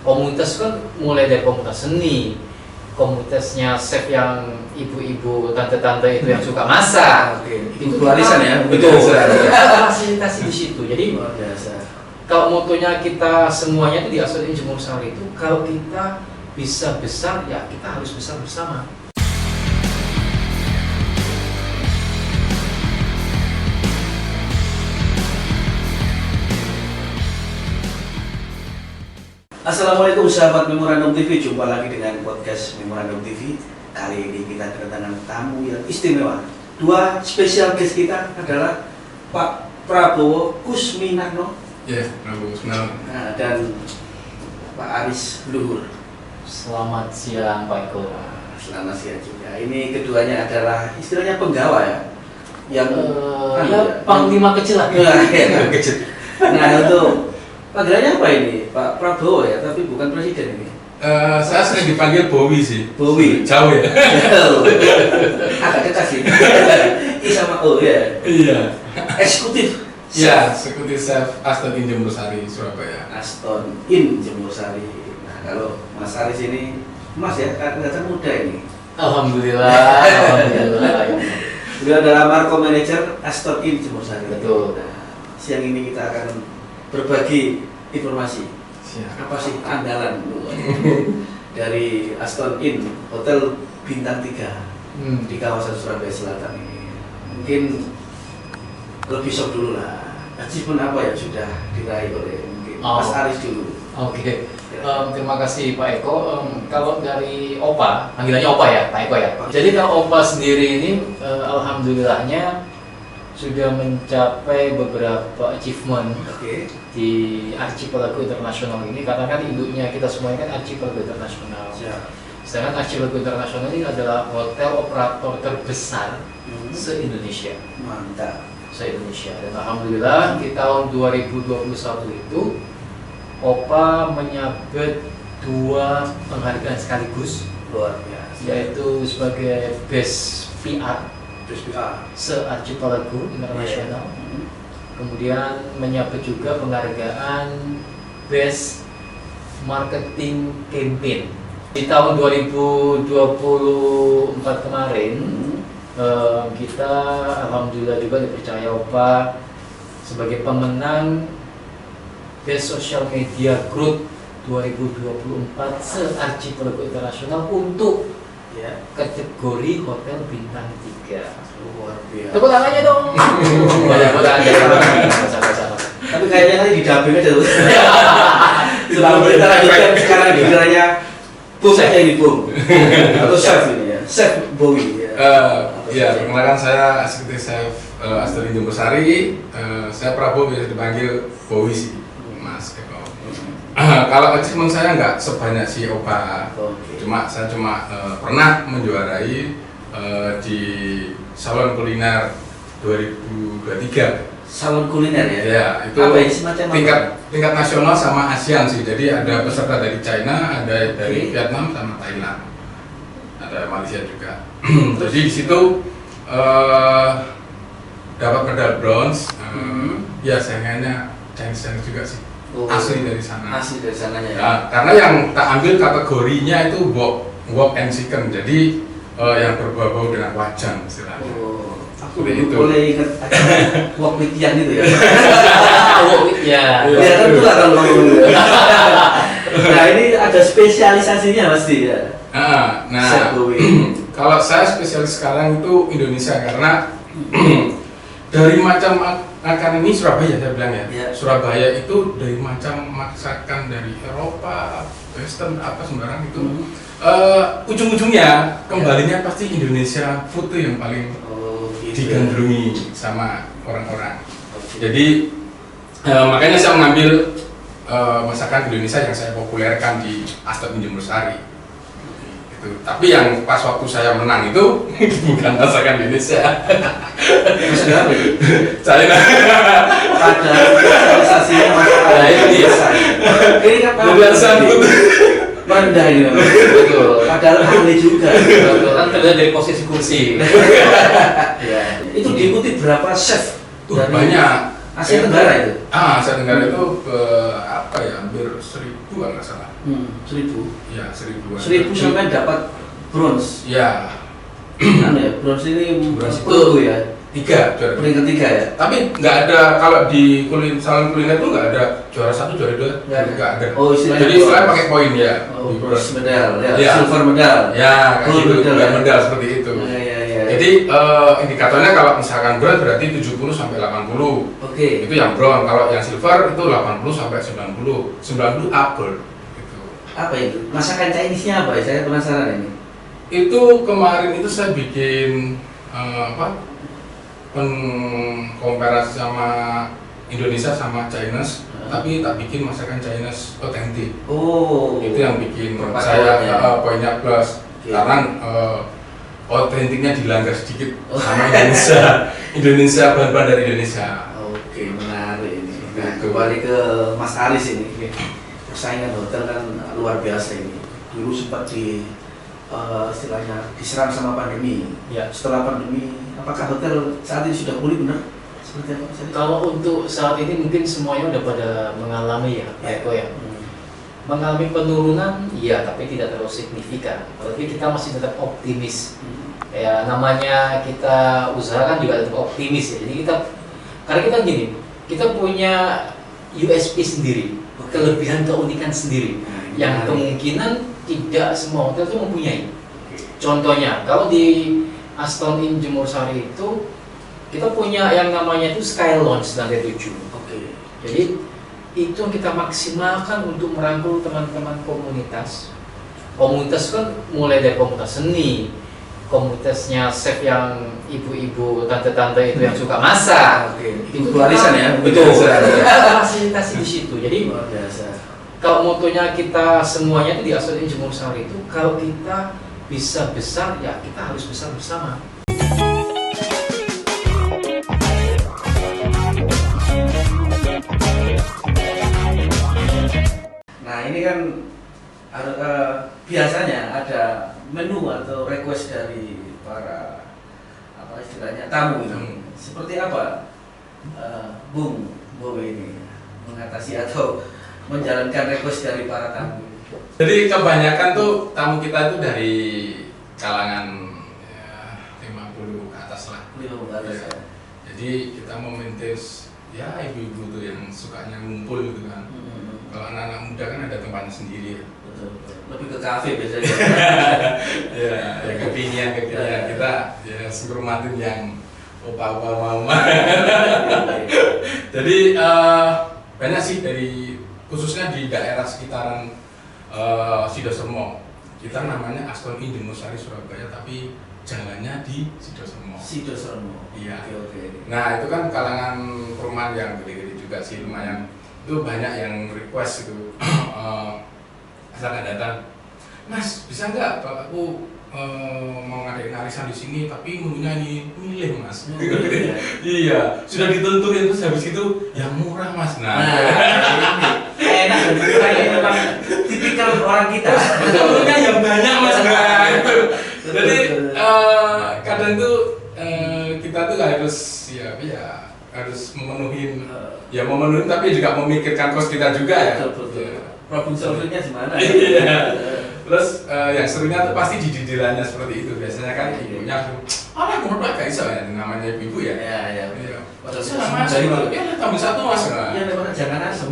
komunitas kan mulai dari komunitas seni, komunitasnya chef yang ibu-ibu, tante-tante itu yang suka masak. Itu warisan ya, betul. Fasilitasi di situ. Jadi luar biasa. kalau motonya kita semuanya itu di Astor Inn Jemur Sari itu, kalau kita bisa besar ya kita harus besar bersama. Assalamualaikum sahabat Memorandum TV, jumpa lagi dengan podcast Memorandum TV. Kali ini kita kedatangan tamu yang istimewa. Dua spesial guest kita adalah Pak Prabowo Kusminarno, Prabowo Kusminarno, dan Pak Aris Luhur. Selamat siang Pak Eko. Selamat siang juga. Ini keduanya adalah istilahnya penggawa ya, yang panglima kecil lah. Kecil. Nah, untuk panggilannya apa ini? Pak Prabowo ya, tapi bukan presiden ini. Saya sering dipanggil Bowie sih. Bowie. Jauh ya. Agak dekat sih. I sama O ya. Iya. Eksekutif. Ya, eksekutif chef Astor Inn Jemur Sari, Surabaya. Astor Inn Jemur Sari. Nah, kalau Mas Aris ini, Mas ya, kelihatan muda ini. Alhamdulillah. Beliau adalah Marco Manager Astor Inn Jemur Sari. Betul. Nah, siang ini kita akan berbagi informasi. Apa sih andalan dari Astor Inn Hotel Bintang 3 di kawasan Surabaya Selatan ini? Mungkin lebih shock dulu lah. Achievement apa yang sudah diraih oleh mungkin Mas Aris dulu? Oke. Terima kasih Pak Eko. Kalau dari Opa, panggilannya Opa ya, Pak Eko ya. Jadi kalau Opa sendiri ini, alhamdulillahnya sudah mencapai beberapa achievement di Archipelago Internasional ini, karena kan induknya kita semuanya kan Archipelago Internasional. Sedangkan Archipelago Internasional ini adalah hotel operator terbesar se-Indonesia. Mantap. Se-Indonesia. Dan alhamdulillah di tahun 2021 itu Opa menyabet 2 penghargaan sekaligus, Luar biasa. yaitu sebagai Best PR se-Archipelago Internasional. Kemudian menyabet juga penghargaan Best Marketing Campaign. Di tahun 2024 kemarin, kita alhamdulillah juga dipercaya Opa sebagai pemenang Best Social Media Growth 2024 se-Archipelago Internasional untuk kategori Hotel Bintang 3. Luar biasa. Tepuk tangannya dong. Tapi kayaknya tadi di dubbing aja tuh. Sebelum kita lanjutkan sekarang gilirannya Bung saja ini Bung. Atau chef ini ya. Chef Bowie ya. Perkenalkan saya eksekutif chef Astor Inn Jemur Sari. Saya Prabowo, biasa dipanggil Bowie sih, Mas Eko. Kalau achievement saya nggak sebanyak si Opa. Saya cuma pernah menjuarai di Salon Kuliner 2023. Salon kuliner ya? Ya, itu tingkat nasional sama ASEAN sih. Jadi ada peserta dari China, ada dari Vietnam sama Thailand, ada Malaysia juga. Jadi di situ dapat medal bronze. Ya sayangnya Chinese juga sih. Asli dari sana. Asli dari sananya ya. Nah, karena yang tak ambil kategorinya itu wok and chicken. Jadi yang berbau-bau dengan wajan istilahnya. Aku boleh ingat wok with Yan itu ya. Wok with Yan. Ya tentu lah kalau ngomong. Nah ini ada spesialisasinya pasti ya. Nah, kalau saya spesialis sekarang itu Indonesia, karena dari macam makan ini Surabaya saya bilang ya. Surabaya itu dari macam masakan dari Eropa, Western apa sembarang itu. Ujung-ujungnya kembalinya pasti Indonesia food itu yang paling digandrungi sama orang-orang. Jadi makanya saya mengambil masakan Indonesia yang saya populerkan di Astor Inn Jemur Sari. Tapi yang pas waktu saya menang itu bukan masakan Indonesia. Masakan apa? China. Ada spesialisasinya masakan Indonesia. Ini kan rendah ini. Betul. Padahal ahli juga. Betul. Kan terlihat dari posisi kursi. Itu diikuti berapa chef? Banyak. Asia Tenggara itu? Asia Tenggara itu hampir 1.000 kalau nggak salah. 1000. Ya 1000. 1000 sampai dapat bronze. Ya. Anu ya, bronze ini Bronze itu perunggu ya. 3 juara. Peringkat 3 ya. Tapi nggak ada kalau di salon kuliner itu nggak ada juara 1, juara 2, nggak ada. Oh, istilahnya. Jadi istilahnya pakai poin ya. Oh, Di bronze medal, ya. Ya. Silver medal. Ya, kayak Gold gitu, medal, ya, ya. medal seperti itu. Ya. Jadi indikatornya kalau misalkan bronze berarti 70 sampai 80. Oke. Itu yang bronze. Kalau yang silver itu 80 sampai 90. 90 up gold. Gitu. Apa itu? Masakan Chinese-nya apa ya? Saya penasaran ini. Itu kemarin itu saya bikin komparasi sama Indonesia sama Chinese, tapi tak bikin masakan Chinese otentik. Oh. Itu yang bikin Perpaduannya. saya poinnya plus. Oke. Karena otentiknya dilanggar sedikit sama Indonesia. Indonesia, bahan-bahan dari Indonesia. Oke, menarik ini. Nah, Gitu. kembali ke Mas Aris ini. Persaingan hotel kan luar biasa ini. Dulu sempat istilahnya diserang sama pandemi. Ya. Setelah pandemi, apakah hotel saat ini sudah pulih benar? Seperti apa Mas Aris? Kalau untuk saat ini mungkin semuanya udah pada mengalami ya, Pak Eko ya. Mengalami penurunan, iya, tapi tidak terlalu signifikan. Tapi kita masih tetap optimis. Ya, namanya kita usahakan juga tetap optimis ya. Jadi karena kita gini, kita punya USP sendiri, kelebihan keunikan sendiri, yang kemungkinan tidak semua hotel itu mempunyai. Contohnya, kalau di Aston Inn Jemur Sari itu kita punya yang namanya itu Sky Lounge lantai 7. Oke. Jadi itu yang kita maksimalkan untuk merangkul teman-teman komunitas. Komunitas kan mulai dari komunitas seni, komunitasnya chef yang ibu-ibu, tante-tante itu yang suka masak. Oke. Itu Ibu warisan ya. Betul. Kita fasilitasi di situ. Jadi Luar biasa. kalau motonya kita semuanya itu di Aston Inn Jemur Sari itu, kalau kita bisa besar ya kita harus besar bersama. Nah ini kan biasanya ada menu atau request dari para apa istilahnya tamu ini. Seperti apa Bung Bowe ini mengatasi atau menjalankan request dari para tamu? Jadi kebanyakan tuh tamu kita itu dari kalangan ya, 50 ke atas lah. 50 ke atas Ya. ya. Jadi kita mau maintain ya ibu-ibu tuh yang sukanya ngumpul gitu kan. Kalau anak-anak muda kan ada tempatnya sendiri ya. Betul. Lebih ke kafe biasanya. Ya, yang kekinian kita ya sengkrumatin yang opa-opa mama. Jadi banyak sih dari khususnya di daerah sekitaran Sidosermo. Kita namanya Aston Inn Jemur Sari Surabaya, tapi jalannya di Sidosermo. Sidosermo. Iya. Oke. Nah itu kan kalangan perumahan yang gede-gede juga sih lumayan. Itu banyak yang request itu. Misalkan datang, Mas bisa nggak kalau aku mau ngadain arisan di sini, tapi menunya ini milih Mas. Iya, sudah ditentuin terus habis itu yang murah Mas. Nah, ini enak dan ini memang tipikal orang kita. Tentunya yang banyak Mas. Nah, itu. Jadi kadang tuh kita tuh harus harus memenuhi tapi juga memikirkan kos kita juga ya. Betul. Problem solvingnya gimana? Iya. Terus yang serunya tuh pasti di didilannya seperti itu. Biasanya kan ibunya menurut gak bisa ya, namanya ibu ya. Iya. Saya Mas, ya tambah satu Mas. Iya, daripada jangan asem.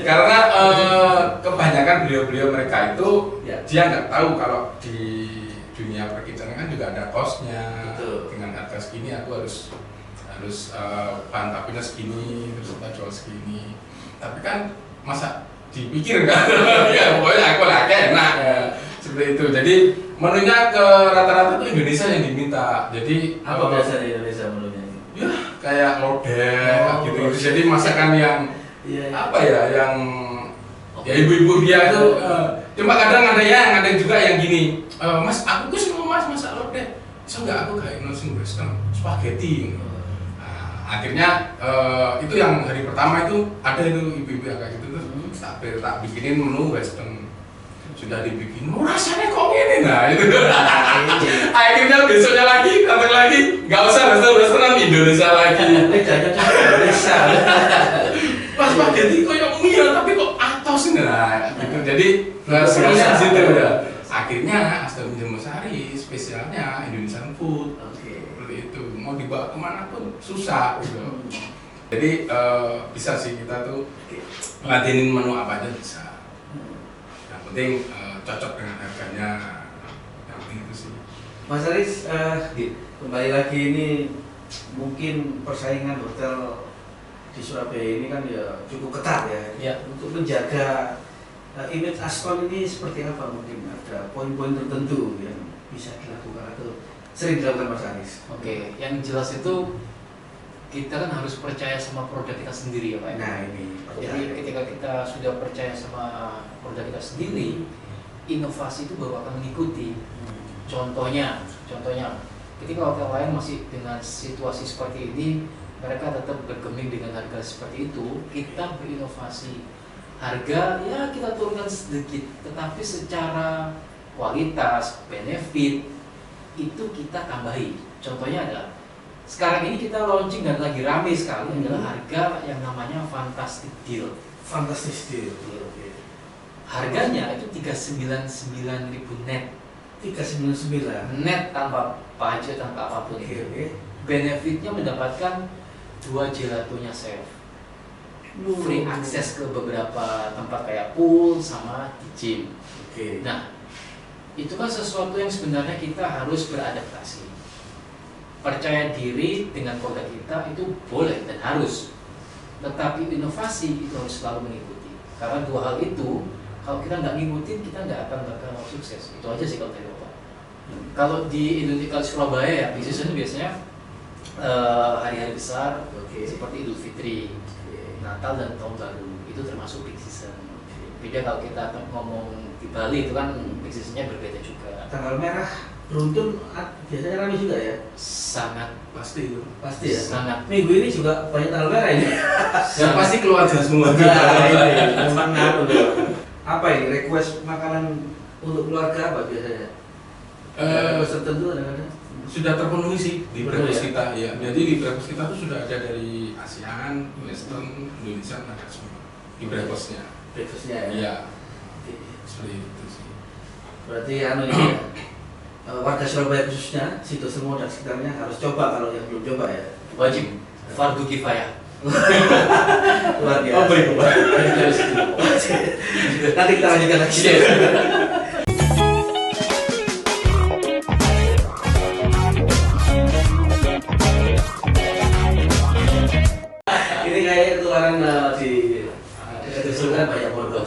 Karena kebanyakan beliau-beliau mereka itu dia nggak tahu kalau di dunia perkitaan kan juga ada kosnya. Betul. Dengan harga segini aku harus bahan tapinya segini, terus kita jual segini. Tapi kan masa dipikir kan? Ya pokoknya aku lagi enak seperti itu. Jadi menunya ke rata-rata tuh Indonesia yang diminta. Jadi Apa biasanya Indonesia menunya? ya kayak lodeh gitu. Jadi masakan yang apa ya yang ya ibu-ibu dia itu cuma kadang ada juga yang gini, Mas aku semua Mas masak lodeh, bisa nggak aku kayak nasi western spaghetti. Akhirnya itu yang hari pertama itu ada itu ibu-ibu yang kayak gitu terus tak bikinin menu western, sudah dibikin rasanya kok gini, nah itu akhirnya besoknya lagi datang lagi nggak usah western Indonesia lagi. Bedanya cuma Indonesia. Pas spaghetti kok yang mie iya tapi kok atos ini lah gitu. Jadi segala situ ya. Akhirnya Aston Jemusari spesialnya Indonesian food. Seperti itu. Mau dibawa kemana pun susah gitu. Jadi bisa sih kita tuh ngeladenin menu apa aja bisa. Yang penting cocok dengan harganya. Yang penting itu sih. Mas Aris, kembali lagi ini mungkin persaingan hotel di Surabaya ini kan ya cukup ketat ya. Ya. Untuk menjaga image Aston ini seperti apa, mungkin ada poin-poin tertentu yang bisa dilakukan atau sering dilakukan Mas Aris? Oke, yang jelas itu kita kan harus percaya sama produk kita sendiri ya Pak. Nah ini. Jadi ketika kita sudah percaya sama produk kita sendiri, inovasi itu baru akan mengikuti. Contohnya, ketika hotel lain masih dengan situasi seperti ini, mereka tetap bergeming dengan harga seperti itu, kita berinovasi. Harga ya kita turunkan sedikit, tetapi secara kualitas, benefit itu kita tambahi. Contohnya adalah sekarang ini kita launching dan lagi rame sekali adalah harga yang namanya Fantastic Deal. Fantastic deal. Harganya itu 399.000 net. 399. Net tanpa pajak, tanpa apapun itu. Benefitnya mendapatkan 2 gelatonya chef, free akses ke beberapa tempat kayak pool sama gym. Nah, itu kan sesuatu yang sebenarnya kita harus beradaptasi. Percaya diri dengan produk kita itu boleh dan harus, tetapi inovasi itu harus selalu mengikuti. Karena 2 hal itu, kalau kita nggak ngikutin, kita nggak akan bakal sukses. Itu aja sih kalau dari Bapak. Kalau di Indonesia, kalau Surabaya ya, bisnisnya biasanya hari-hari besar seperti Idul Fitri, Natal dan Tahun Baru itu termasuk peak season. Beda kalau kita ngomong di Bali itu kan peak seasonnya berbeda juga. Tanggal merah beruntun biasanya ramai juga ya. Sangat Pasti itu. Pasti ya. Sangat. Minggu ini juga banyak tanggal merah ini. Dan pasti keluarga semua. Nah, ini memang apa ini request makanan untuk keluarga apa biasanya? Tertentu ada. Sudah terpenuhi sih di Betul breakfast ya? kita ya. Jadi di breakfast kita tuh sudah ada dari ASEAN, Western, Indonesia, ada semua di breakfastnya. Breakfastnya ya. Iya, seperti itu sih. Berarti anu ini ya, warga Surabaya khususnya situ semua dan sekitarnya harus coba kalau yang belum coba ya. Wajib. Fardu kifayah. Luar biasa. Oh, baik, Pak. Nanti kita lanjutkan lagi. Ini kayak ketularan di dekat Desa kan banyak pondok.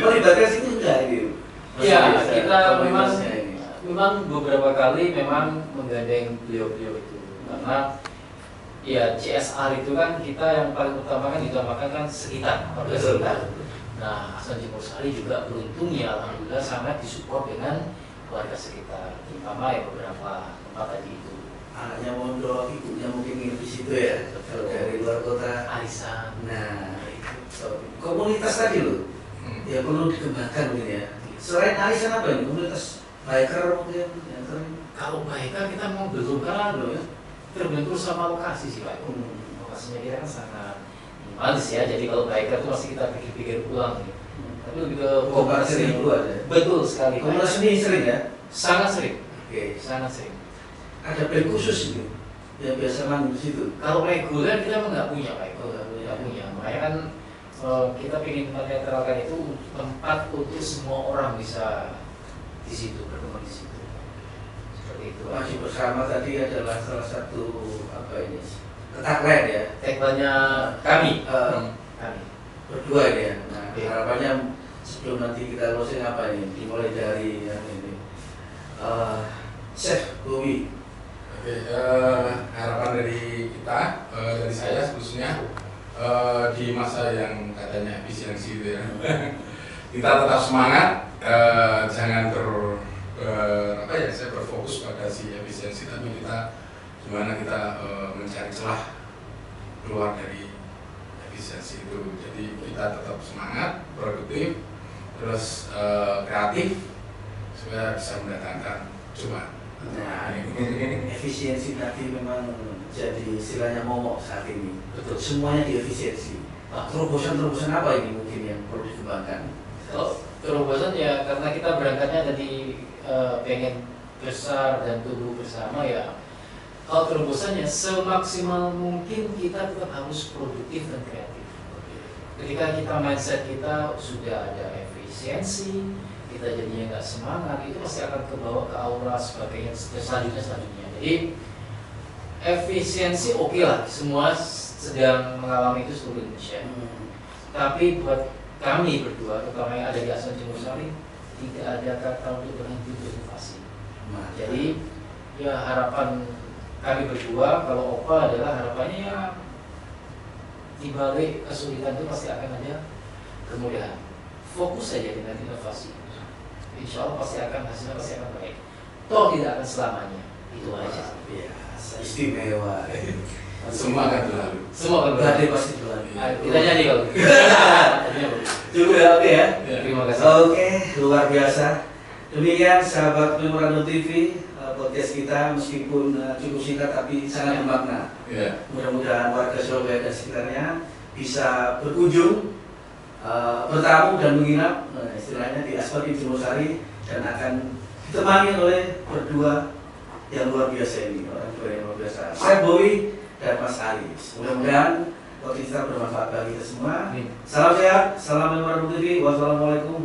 Melibatkan situ enggak ini? Iya, kita Komunitasnya ini. memang beberapa kali memang menggandeng beliau-beliau itu karena ya CSR itu kan kita yang paling utama kan ditamakan kan sekitar, warga sekitar. Nah, Aston Jemusari juga beruntung ya alhamdulillah sangat disupport dengan warga sekitar, terutama ya beberapa tempat tadi itu. Anaknya mondok, ibunya mungkin ingin di situ ya. Kalau dari luar kota. Arisan. Nah, komunitas tadi loh, ya perlu dikembangkan mungkin ya. Selain arisan apa ini? Komunitas biker mungkin yang sering. Kalau biker kita mau belum karena terbentur sama lokasi sih Pak. Lokasinya kita kan sangat minimalis ya. Jadi kalau biker itu masih kita pikir-pikir ulang nih. Tapi lebih ke komunitas seni itu ada. Betul sekali. Komunitas seni sering ya? Sangat sering. Oke. Sangat sering. Ada band khusus itu yang biasa manggung di situ. Kalau reguler kita memang nggak punya Pak. Oh, nggak punya. Nggak punya. Makanya kan kita ingin menetralkan itu tempat untuk semua orang bisa di situ, bertemu di situ. Seperti itu. Masih bersama tadi adalah salah satu apa ini? Tagline ya. Tagline-nya kami. Kami. Berdua ini ya. Nah, Oke. harapannya sebelum nanti kita closing apa ini? Dimulai dari yang ini. Chef Bowie. Oke, harapan dari kita, dari saya khususnya di masa yang katanya efisiensi itu ya, kita tetap semangat, jangan saya berfokus pada si efisiensi, tapi kita gimana kita mencari celah keluar dari efisiensi itu. Jadi kita tetap semangat, produktif, terus kreatif supaya bisa mendatangkan cuan. Nah, efisiensi tadi memang jadi istilahnya momok saat ini. Betul. Semuanya di efisiensi. Terobosan apa ini mungkin yang perlu dikembangkan? Oh, terobosan ya karena kita berangkatnya dari pengen besar dan tumbuh bersama ya. Kalau terobosannya semaksimal mungkin kita tetap harus produktif dan kreatif. Ketika kita mindset kita sudah ada efisiensi, kita jadinya nggak semangat, itu pasti akan kebawa ke aura sebagainya selanjutnya. Jadi efisiensi oke lah, semua sedang mengalami itu seluruh Indonesia. Tapi buat kami berdua, terutama yang ada di Aston Jemur Sari, tidak ada kata untuk berhenti berinovasi. Jadi ya harapan kami berdua, kalau OPA adalah harapannya ya di balik kesulitan itu pasti akan ada kemudahan. Fokus saja dengan inovasi. Insya Allah hasilnya pasti akan baik. Toh tidak akan selamanya. Itu aja. Biasa, istimewa. Semua akan berlalu. Semua akan Badai berlalu. pasti berlalu. Kita nyanyi kalau. Cukup ya, oke ya. Terima kasih. Oke, luar biasa. Demikian sahabat Memorandum TV, podcast kita meskipun cukup singkat tapi sangat bermakna. Mudah-mudahan warga Surabaya dan sekitarnya bisa berkunjung, bertamu dan menginap, istilahnya di Aston Inn Jemur Sari, dan akan ditemani oleh berdua yang luar biasa ini, orang tua yang luar biasa. Saya Boy dan Mas Aris. Mudah-mudahan podcast kita bermanfaat bagi kita semua. Salam sehat, salam Memorandum TV. Wassalamualaikum